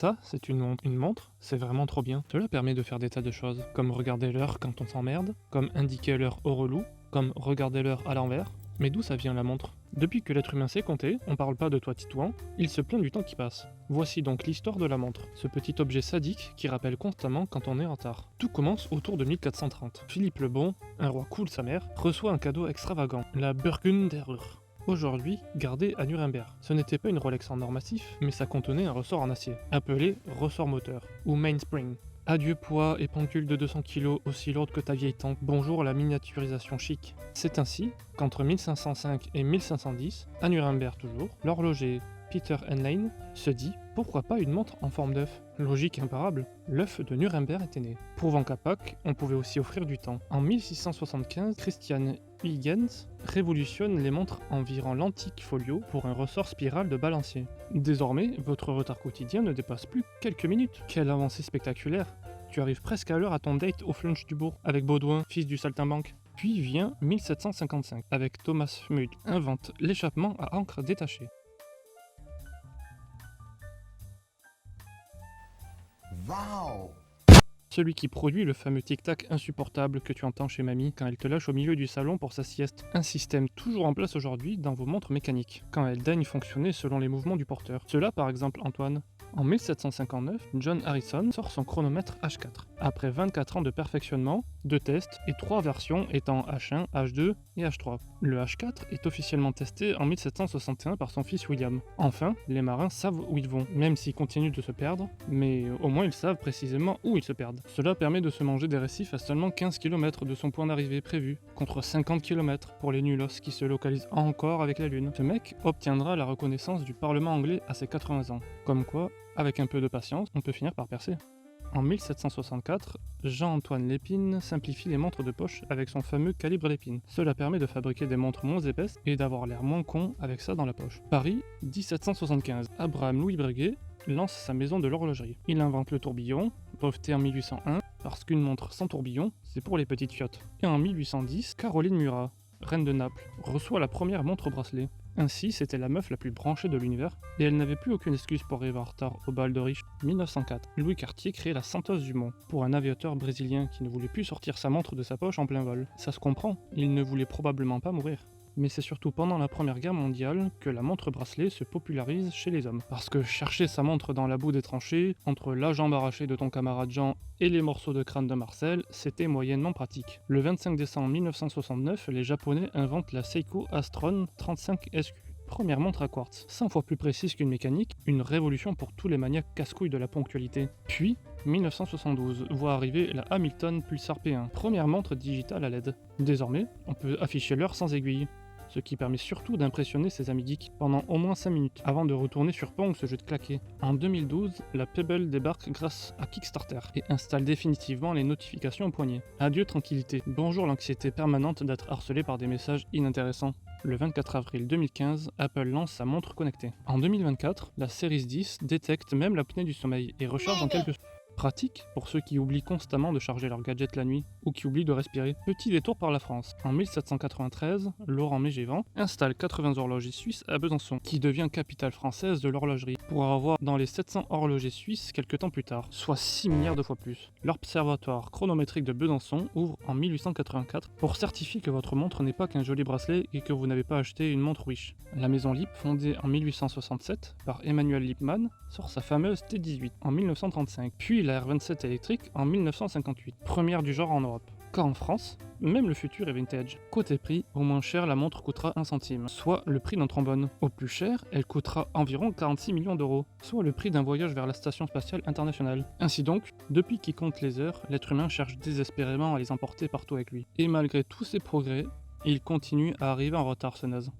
Ça, c'est une montre. Une montre, c'est vraiment trop bien. Cela permet de faire des tas de choses, comme regarder l'heure quand on s'emmerde, comme indiquer l'heure au relou, comme regarder l'heure à l'envers. Mais d'où ça vient la montre? Depuis que l'être humain sait compter, on parle pas de toi Titouan, il se plaint du temps qui passe. Voici donc l'histoire de la montre, ce petit objet sadique qui rappelle constamment quand on est en retard. Tout commence autour de 1430. Philippe le Bon, un roi cool sa mère, reçoit un cadeau extravagant, la Burgunderuhr. Aujourd'hui, gardée à Nuremberg. Ce n'était pas une Rolex en or massif, mais ça contenait un ressort en acier, appelé ressort moteur, ou mainspring. Adieu poids et pendule de 200 kg aussi lourde que ta vieille tante, bonjour la miniaturisation chic. C'est ainsi qu'entre 1505 et 1510, à Nuremberg toujours, l'horloger Peter Henlein se dit pourquoi pas une montre en forme d'œuf. Logique imparable, l'œuf de Nuremberg était né. Prouvant qu'à Pâques, on pouvait aussi offrir du temps. En 1675, Christian Huygens révolutionne les montres envirant l'antique folio pour un ressort spiral de balancier. Désormais, votre retard quotidien ne dépasse plus quelques minutes. Quelle avancée spectaculaire! Tu arrives presque à l'heure à ton date au flunch du bourg avec Baudouin, fils du saltimbanque. Puis vient 1755, avec Thomas Mudd invente l'échappement à encre détachée. Wow! Celui qui produit le fameux tic-tac insupportable que tu entends chez mamie quand elle te lâche au milieu du salon pour sa sieste. Un système toujours en place aujourd'hui dans vos montres mécaniques, quand elles daignent fonctionner selon les mouvements du porteur. Cela par exemple Antoine. En 1759, John Harrison sort son chronomètre H4. Après 24 ans de perfectionnement, de tests et 3 versions étant H1, H2 et H3. Le H4 est officiellement testé en 1761 par son fils William. Enfin, les marins savent où ils vont, même s'ils continuent de se perdre, mais au moins ils savent précisément où ils se perdent. Cela permet de se manger des récifs à seulement 15 km de son point d'arrivée prévu, contre 50 km pour les nulos qui se localisent encore avec la Lune. Ce mec obtiendra la reconnaissance du Parlement anglais à ses 80 ans. Comme quoi, avec un peu de patience, on peut finir par percer. En 1764, Jean-Antoine Lépine simplifie les montres de poche avec son fameux calibre Lépine. Cela permet de fabriquer des montres moins épaisses et d'avoir l'air moins con avec ça dans la poche. Paris, 1775. Abraham Louis Breguet lance sa maison de l'horlogerie. Il invente le tourbillon, breveté en 1801, parce qu'une montre sans tourbillon, c'est pour les petites fiottes. Et en 1810, Caroline Murat, reine de Naples, reçoit la première montre bracelet. Ainsi, c'était la meuf la plus branchée de l'univers, et elle n'avait plus aucune excuse pour arriver en retard au bal de riche. 1904, Louis Cartier crée la Santos Dumont, pour un aviateur brésilien qui ne voulait plus sortir sa montre de sa poche en plein vol. Ça se comprend, il ne voulait probablement pas mourir. Mais c'est surtout pendant la Première Guerre mondiale que la montre bracelet se popularise chez les hommes. Parce que chercher sa montre dans la boue des tranchées, entre la jambe arrachée de ton camarade Jean et les morceaux de crâne de Marcel, c'était moyennement pratique. Le 25 décembre 1969, les Japonais inventent la Seiko Astron 35 SQ. Première montre à quartz, 100 fois plus précise qu'une mécanique, une révolution pour tous les maniaques casse-couilles de la ponctualité. Puis, 1972, voit arriver la Hamilton Pulsar P1, première montre digitale à LED. Désormais, on peut afficher l'heure sans aiguille, ce qui permet surtout d'impressionner ses amis geeks pendant au moins 5 minutes, avant de retourner sur Pong ce jeu de claquer. En 2012, la Pebble débarque grâce à Kickstarter et installe définitivement les notifications au poignet. Adieu tranquillité, bonjour l'anxiété permanente d'être harcelé par des messages inintéressants. Le 24 avril 2015, Apple lance sa montre connectée. En 2024, la Series 10 détecte même l'apnée du sommeil et recharge en quelques secondes. Pratique pour ceux qui oublient constamment de charger leur gadget la nuit ou qui oublient de respirer. Petit détour par la France. En 1793, Laurent Mégévent installe 80 horlogers suisses à Besançon, qui devient capitale française de l'horlogerie, pour avoir dans les 700 horlogers suisses quelques temps plus tard, soit 6 milliards de fois plus. L'Observatoire chronométrique de Besançon ouvre en 1884 pour certifier que votre montre n'est pas qu'un joli bracelet et que vous n'avez pas acheté une montre Wish. La maison Lipp, fondée en 1867 par Emmanuel Lippmann, sort sa fameuse T18 en 1935, puis la R27 électrique en 1958, première du genre en Europe. Quand en France, même le futur est vintage. Côté prix, au moins cher, la montre coûtera 1 centime, soit le prix d'un trombone. Au plus cher, elle coûtera environ 46 millions d'euros, soit le prix d'un voyage vers la Station Spatiale Internationale. Ainsi donc, depuis qu'il compte les heures, l'être humain cherche désespérément à les emporter partout avec lui. Et malgré tous ces progrès, il continue à arriver en retard ce naze.